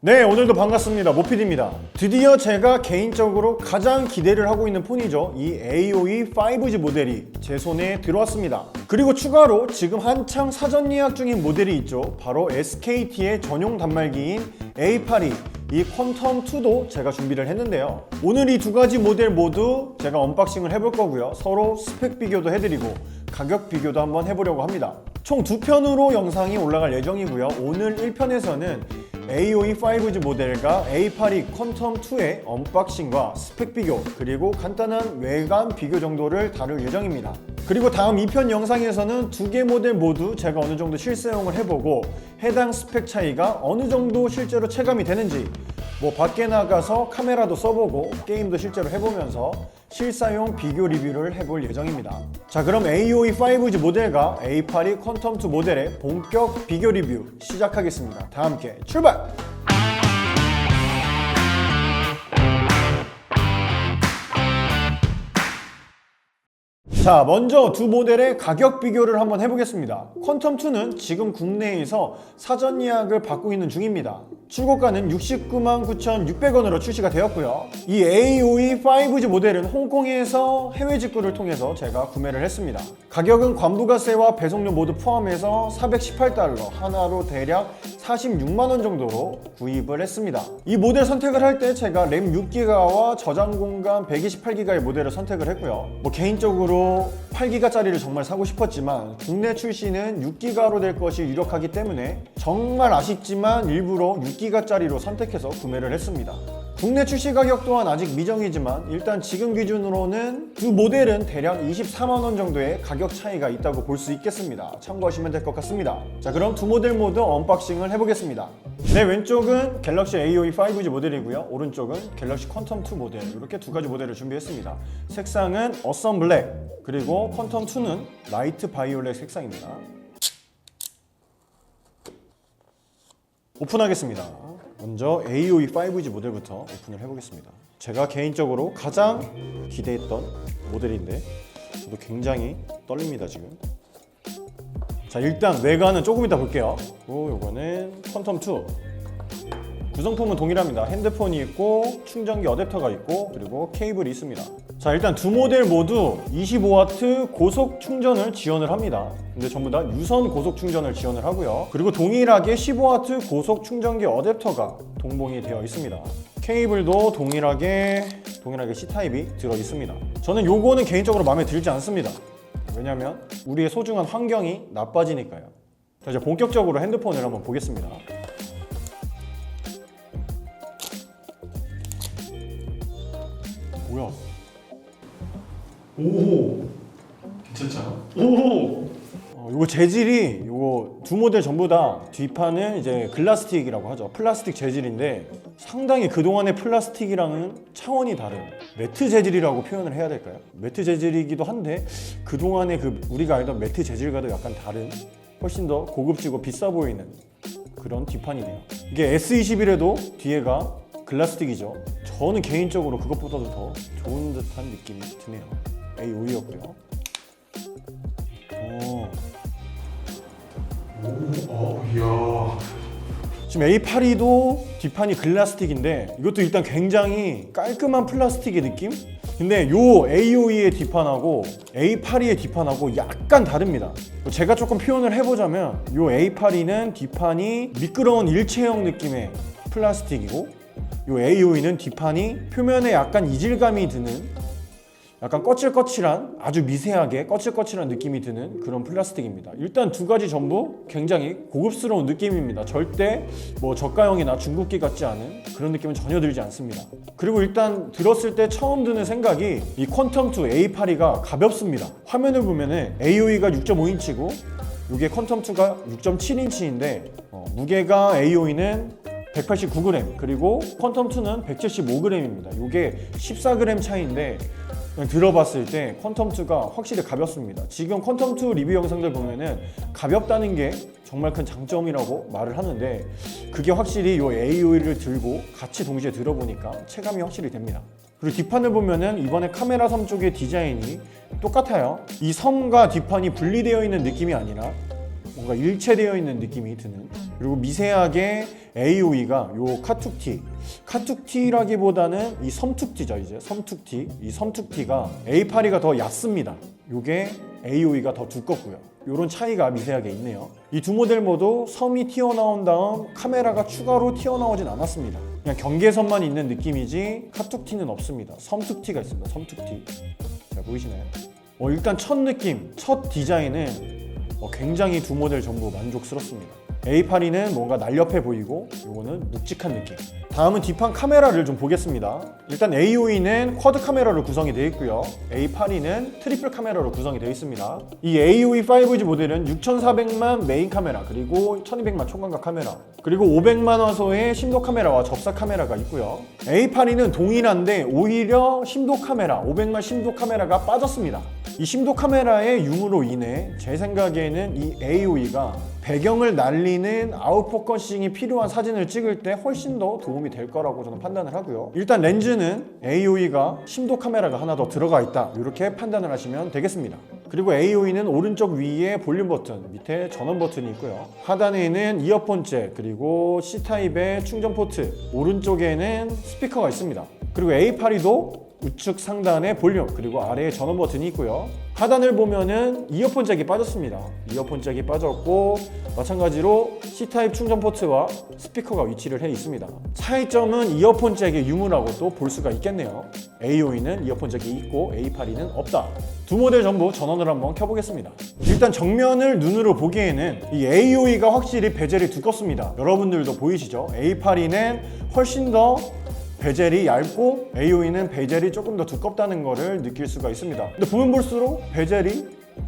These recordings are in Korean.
네, 오늘도 반갑습니다. 모피디입니다. 드디어 제가 개인적으로 가장 기대를 하고 있는 폰이죠. 이 AOE 5G 모델이 제 손에 들어왔습니다. 그리고 추가로 지금 한창 사전 예약 중인 모델이 있죠. 바로 SKT의 전용 단말기인 A82 이 퀀텀2도 제가 준비를 했는데요. 오늘 이 두 가지 모델 모두 제가 언박싱을 해볼 거고요. 서로 스펙 비교도 해드리고 가격 비교도 한번 해보려고 합니다. 총 2편으로 영상이 올라갈 예정이고요. 오늘 1편에서는 AOE 5G 모델과 A82 퀀텀2의 언박싱과 스펙 비교 그리고 간단한 외관 비교 정도를 다룰 예정입니다. 그리고 다음 2편 영상에서는 두 개 모델 모두 제가 어느 정도 실사용을 해보고 해당 스펙 차이가 어느 정도 실제로 체감이 되는지 뭐 밖에 나가서 카메라도 써보고 게임도 실제로 해보면서 실사용 비교 리뷰를 해볼 예정입니다. 자, 그럼 AOE 5G 모델과 A82 퀀텀2 모델의 본격 비교 리뷰 시작하겠습니다. 다 함께 출발! 자, 먼저 두 모델의 가격 비교를 한번 해보겠습니다. 퀀텀2는 지금 국내에서 사전 예약을 받고 있는 중입니다. 출고가는 699,600원으로 출시가 되었고요. 이 AOE 5G 모델은 홍콩에서 해외 직구를 통해서 제가 구매를 했습니다. 가격은 관부가세와 배송료 모두 포함해서 418달러, 하나로 대략 46만원 정도로 구입을 했습니다. 이 모델 선택을 할 때 제가 램 6기가와 저장 공간 128기가의 모델을 선택을 했고요. 개인적으로 8기가짜리를 정말 사고 싶었지만 국내 출시는 6기가로 될 것이 유력하기 때문에 정말 아쉽지만 일부러 6기가짜리로 선택해서 구매를 했습니다. 국내 출시 가격 또한 아직 미정이지만 일단 지금 기준으로는 두 모델은 대략 24만원 정도의 가격 차이가 있다고 볼 수 있겠습니다. 참고하시면 될 것 같습니다. 자, 그럼 두 모델 모두 언박싱을 해보겠습니다. 네, 왼쪽은 갤럭시 AOE 5G 모델이고요. 오른쪽은 갤럭시 퀀텀2 모델, 이렇게 두 가지 모델을 준비했습니다. 색상은 어썸 블랙, 그리고 퀀텀2는 라이트 바이올렛 색상입니다. 오픈하겠습니다. 먼저 AOE 5G 모델부터 오픈을 해보겠습니다. 제가 개인적으로 가장 기대했던 모델인데 저도 굉장히 떨립니다 지금. 자, 일단 외관은 조금 이따 볼게요. 요거는 퀀텀2 구성품은 동일합니다. 핸드폰이 있고 충전기 어댑터가 있고 그리고 케이블이 있습니다. 자, 일단 두 모델 모두 25W 고속 충전을 지원을 합니다. 근데 전부 다 유선 고속 충전을 지원을 하고요. 그리고 동일하게 15W 고속 충전기 어댑터가 동봉이 되어 있습니다. 케이블도 동일하게 C타입이 들어 있습니다. 저는 요거는 개인적으로 마음에 들지 않습니다. 왜냐면 우리의 소중한 환경이 나빠지니까요. 자, 이제 본격적으로 핸드폰을 한번 보겠습니다. 뭐야? 오, 괜찮지 않아? 오, 요거 재질이 요거 두 모델 전부 다 뒷판은 이제 글라스틱이라고 하죠. 플라스틱 재질인데 상당히 그동안의 플라스틱이랑은 차원이 다른 매트 재질이라고 표현을 해야 될까요? 매트 재질이기도 한데 그동안의 우리가 알던 매트 재질과도 약간 다른 훨씬 더 고급지고 비싸 보이는 그런 뒷판이네요. 이게 S21에도 뒤에가 글라스틱이죠. 저는 개인적으로 그것보다도 더 좋은 듯한 느낌이 드네요. A5였고요. 이야. 지금 A82도 뒷판이 글라스틱인데 이것도 일단 굉장히 깔끔한 플라스틱의 느낌? 근데 요 AOE의 뒷판하고 A82의 뒷판하고 약간 다릅니다. 제가 조금 표현을 해보자면 요 A82는 뒷판이 미끄러운 일체형 느낌의 플라스틱이고 요 AOE는 뒷판이 표면에 약간 이질감이 드는 약간 거칠거칠한 아주 미세하게 거칠거칠한 느낌이 드는 그런 플라스틱입니다. 일단 두 가지 전부 굉장히 고급스러운 느낌입니다. 절대 뭐 저가형이나 중국기 같지 않은 그런 느낌은 전혀 들지 않습니다. 그리고 일단 들었을 때 처음 드는 생각이 이 퀀텀2 A82가 가볍습니다. 화면을 보면은 AOE가 6.5인치고 이게 퀀텀2가 6.7인치인데 무게가 AOE는 189g 그리고 퀀텀2는 175g입니다. 이게 14g 차이인데 그냥 들어봤을 때 퀀텀2가 확실히 가볍습니다. 지금 퀀텀2 리뷰 영상들 보면은 가볍다는 게 정말 큰 장점이라고 말을 하는데 그게 확실히 이 AOE를 들고 같이 동시에 들어보니까 체감이 확실히 됩니다. 그리고 뒷판을 보면은 이번에 카메라 섬 쪽의 디자인이 똑같아요. 이 섬과 뒷판이 분리되어 있는 느낌이 아니라 뭔가 일체되어 있는 느낌이 드는, 그리고 미세하게 AOE가 요 카툭티라기보다는 이 섬툭티죠. 이제 섬툭티, 이 섬툭티가 A82가 더 얕습니다. 요게 AOE가 더 두껍고요. 요런 차이가 미세하게 있네요. 이 두 모델 모두 섬이 튀어나온 다음 카메라가 추가로 튀어나오진 않았습니다. 그냥 경계선만 있는 느낌이지 카툭티는 없습니다. 섬툭티가 있습니다. 섬툭티. 자, 보이시나요? 일단 첫 느낌, 첫 디자인은 굉장히 두 모델 전부 만족스럽습니다. A82는 뭔가 날렵해 보이고 요거는 묵직한 느낌. 다음은 뒷판 카메라를 좀 보겠습니다. 일단 AOE는 쿼드 카메라로 구성이 되어 있고요. A82는 트리플 카메라로 구성이 되어 있습니다. 이 AOE 5G 모델은 6400만 메인 카메라, 그리고 1200만 총광각 카메라, 그리고 500만 화소의 심도 카메라와 접사 카메라가 있고요. A82는 동일한데 오히려 심도 카메라, 500만 심도 카메라가 빠졌습니다. 이 심도 카메라의 유무로 인해 제 생각에는 이 AOE가 배경을 날리는 아웃포커싱이 필요한 사진을 찍을 때 훨씬 더 도움이 될 거라고 저는 판단을 하고요. 일단 렌즈는 AOE가 심도 카메라가 하나 더 들어가 있다, 이렇게 판단을 하시면 되겠습니다. 그리고 AOE는 오른쪽 위에 볼륨 버튼, 밑에 전원 버튼이 있고요. 하단에는 이어폰 잭, 그리고 C타입의 충전 포트, 오른쪽에는 스피커가 있습니다. 그리고 A82도 우측 상단에 볼륨, 그리고 아래에 전원 버튼이 있고요. 하단을 보면은 이어폰 잭이 빠졌습니다. 이어폰 잭이 빠졌고, 마찬가지로 C타입 충전 포트와 스피커가 위치를 해 있습니다. 차이점은 이어폰 잭의 유무라고 또 볼 수가 있겠네요. AOE는 이어폰 잭이 있고 A82는 없다. 두 모델 전부 전원을 한번 켜보겠습니다. 일단 정면을 눈으로 보기에는 이 AOE가 확실히 베젤이 두껍습니다. 여러분들도 보이시죠? A82는 훨씬 더 베젤이 얇고 AOE는 베젤이 조금 더 두껍다는 것을 느낄 수가 있습니다. 근데 보면 볼수록 베젤이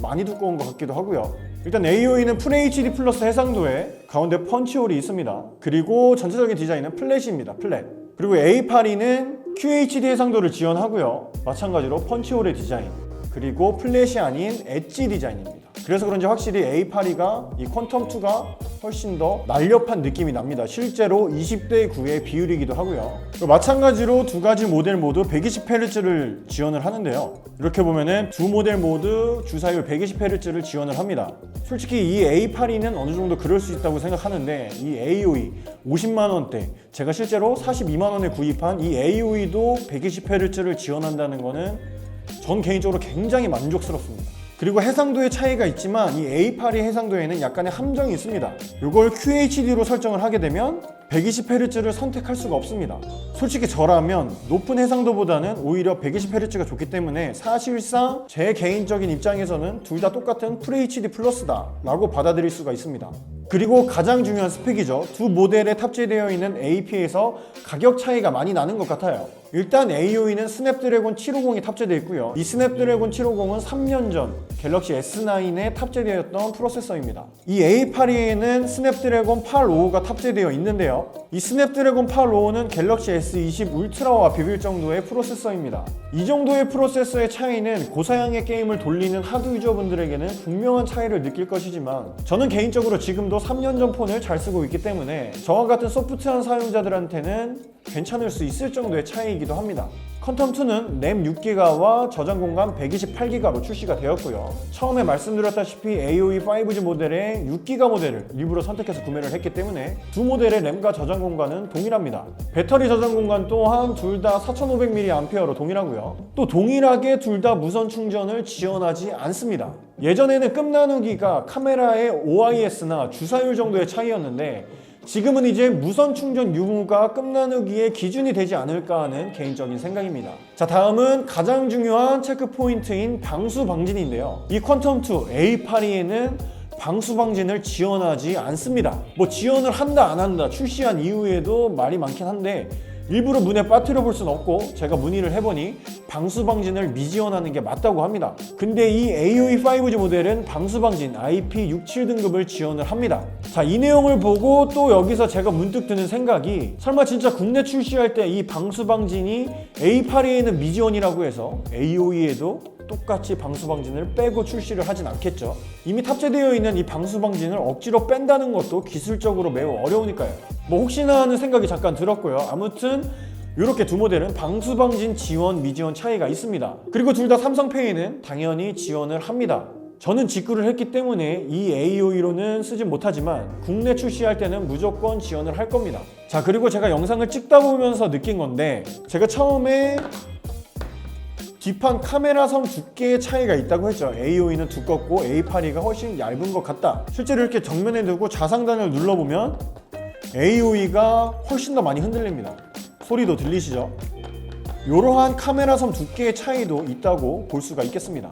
많이 두꺼운 것 같기도 하고요. 일단 AOE는 FHD 플러스 해상도에 가운데 펀치홀이 있습니다. 그리고 전체적인 디자인은 플랫입니다. 플랫. 그리고 A82는 QHD 해상도를 지원하고요. 마찬가지로 펀치홀의 디자인, 그리고 플랫이 아닌 엣지 디자인입니다. 그래서 그런지 확실히 A82가 이 퀀텀2가 훨씬 더 날렵한 느낌이 납니다. 실제로 20대 9의 비율이기도 하고요. 마찬가지로 두 가지 모델 모두 120Hz를 지원을 하는데요. 이렇게 보면은 두 모델 모두 주사율 120Hz를 지원을 합니다. 솔직히 이 A82는 어느 정도 그럴 수 있다고 생각하는데, 이 AOE 50만 원대, 제가 실제로 42만 원에 구입한 이 AOE도 120Hz를 지원한다는 거는 전 개인적으로 굉장히 만족스럽습니다. 그리고 해상도의 차이가 있지만 이 A82 해상도에는 약간의 함정이 있습니다. 이걸 QHD로 설정을 하게 되면 120Hz를 선택할 수가 없습니다. 솔직히 저라면 높은 해상도보다는 오히려 120Hz가 좋기 때문에 사실상 제 개인적인 입장에서는 둘 다 똑같은 FHD 플러스다 라고 받아들일 수가 있습니다. 그리고 가장 중요한 스펙이죠. 두 모델에 탑재되어 있는 AP에서 가격 차이가 많이 나는 것 같아요. 일단 AOE는 스냅드래곤 750이 탑재되어 있고요. 이 스냅드래곤 750은 3년 전 갤럭시 S9에 탑재되었던 프로세서입니다. 이 A82에는 스냅드래곤 855가 탑재되어 있는데요. 이 스냅드래곤 855는 갤럭시 S20 울트라와 비빌 정도의 프로세서입니다. 이 정도의 프로세서의 차이는 고사양의 게임을 돌리는 하드 유저분들에게는 분명한 차이를 느낄 것이지만, 저는 개인적으로 지금도 3년 전 폰을 잘 쓰고 있기 때문에 저와 같은 소프트한 사용자들한테는 괜찮을 수 있을 정도의 차이이기도 합니다. 퀀텀2는 램 6기가와 저장 공간 128기가로 출시가 되었고요. 처음에 말씀드렸다시피 AOE 5G 모델의 6기가 모델을 일부러 선택해서 구매를 했기 때문에 두 모델의 램과 저장 공간은 동일합니다. 배터리 저장 공간 또한 둘 다 4500mAh로 동일하고요. 또 동일하게 둘 다 무선 충전을 지원하지 않습니다. 예전에는 급 나누기가 카메라의 OIS나 주사율 정도의 차이였는데, 지금은 이제 무선 충전 유무가 급 나누기의 기준이 되지 않을까 하는 개인적인 생각입니다. 자, 다음은 가장 중요한 체크 포인트인 방수 방진인데요. 이 퀀텀2 A82에는 방수 방진을 지원하지 않습니다. 뭐 지원을 한다 안 한다 출시한 이후에도 말이 많긴 한데, 일부러 문에 빠뜨려 볼 수는 없고, 제가 문의를 해보니 방수 방진을 미지원하는 게 맞다고 합니다. 근데 이 AOE 5G 모델은 방수 방진 IP67 등급을 지원을 합니다. 자, 이 내용을 보고 또 여기서 제가 문득 드는 생각이, 설마 진짜 국내 출시할 때 이 방수 방진이 A82에는 미지원이라고 해서 AOE에도 똑같이 방수방진을 빼고 출시를 하진 않겠죠. 이미 탑재되어 있는 이 방수방진을 억지로 뺀다는 것도 기술적으로 매우 어려우니까요. 뭐 혹시나 하는 생각이 잠깐 들었고요. 아무튼 이렇게 두 모델은 방수방진 지원, 미지원 차이가 있습니다. 그리고 둘 다 삼성페이는 당연히 지원을 합니다. 저는 직구를 했기 때문에 이 AOE로는 쓰지 못하지만 국내 출시할 때는 무조건 지원을 할 겁니다. 자, 그리고 제가 영상을 찍다 보면서 느낀 건데, 제가 처음에 뒷판 카메라 섬 두께의 차이가 있다고 했죠. AOE는 두껍고 A82가 훨씬 얇은 것 같다. 실제로 이렇게 정면에 두고 좌상단을 눌러보면 AOE가 훨씬 더 많이 흔들립니다. 소리도 들리시죠? 이러한 카메라 섬 두께의 차이도 있다고 볼 수가 있겠습니다.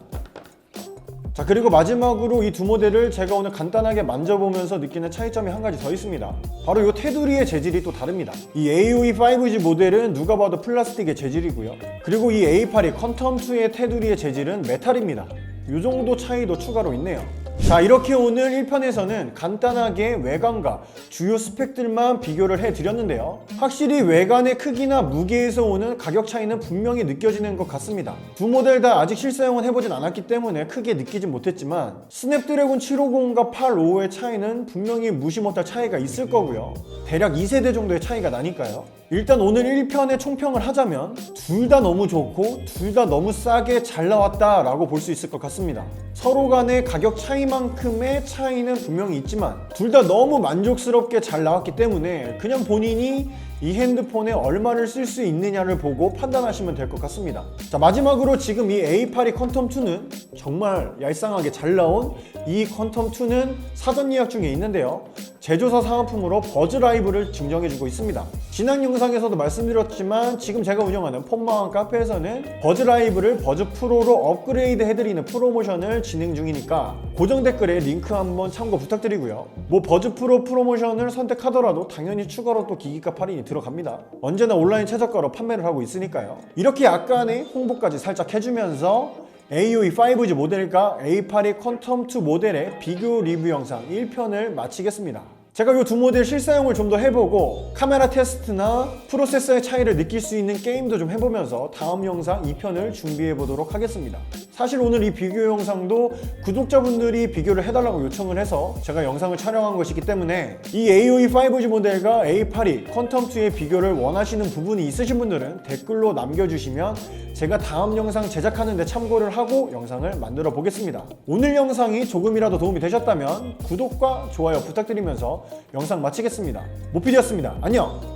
자, 그리고 마지막으로 이 두 모델을 제가 오늘 간단하게 만져보면서 느끼는 차이점이 한 가지 더 있습니다. 바로 이 테두리의 재질이 또 다릅니다. 이 AOE 5G 모델은 누가 봐도 플라스틱의 재질이고요. 그리고 이 A82 퀀텀2의 테두리의 재질은 메탈입니다. 이 정도 차이도 추가로 있네요. 자, 이렇게 오늘 1편에서는 간단하게 외관과 주요 스펙들만 비교를 해드렸는데요. 확실히 외관의 크기나 무게에서 오는 가격 차이는 분명히 느껴지는 것 같습니다. 두 모델 다 아직 실사용은 해보진 않았기 때문에 크게 느끼진 못했지만 스냅드래곤 750과 855의 차이는 분명히 무시 못할 차이가 있을 거고요. 대략 2세대 정도의 차이가 나니까요. 일단 오늘 1편의 총평을 하자면 둘 다 너무 좋고 둘 다 너무 싸게 잘 나왔다 라고 볼 수 있을 것 같습니다. 서로 간의 가격 차이만큼의 차이는 분명히 있지만 둘 다 너무 만족스럽게 잘 나왔기 때문에 그냥 본인이 이 핸드폰에 얼마를 쓸 수 있느냐를 보고 판단하시면 될 것 같습니다. 자, 마지막으로 지금 이 A82 퀀텀2는 정말 얄쌍하게 잘 나온 이 퀀텀2는 사전 예약 중에 있는데요. 제조사 사은품으로 버즈 라이브를 증정해주고 있습니다. 지난 영상에서도 말씀드렸지만 지금 제가 운영하는 폰마왕 카페에서는 버즈 라이브를 버즈 프로로 업그레이드 해드리는 프로모션을 진행 중이니까 고정 댓글에 링크 한번 참고 부탁드리고요. 뭐 버즈 프로 프로모션을 선택하더라도 당연히 추가로 또 기기값 할인이 들어갑니다. 언제나 온라인 최저가로 판매를 하고 있으니까요. 이렇게 약간의 홍보까지 살짝 해주면서 AOE 5G 모델과 A82 퀀텀2 모델의 비교 리뷰 영상 1편을 마치겠습니다. 제가 이 두 모델 실사용을 좀 더 해보고 카메라 테스트나 프로세서의 차이를 느낄 수 있는 게임도 좀 해보면서 다음 영상 2편을 준비해보도록 하겠습니다. 사실 오늘 이 비교 영상도 구독자분들이 비교를 해달라고 요청을 해서 제가 영상을 촬영한 것이기 때문에 이 AOE 5G 모델과 A82 퀀텀2의 비교를 원하시는 부분이 있으신 분들은 댓글로 남겨주시면 제가 다음 영상 제작하는 데 참고를 하고 영상을 만들어 보겠습니다. 오늘 영상이 조금이라도 도움이 되셨다면 구독과 좋아요 부탁드리면서 영상 마치겠습니다. 모피디였습니다. 안녕!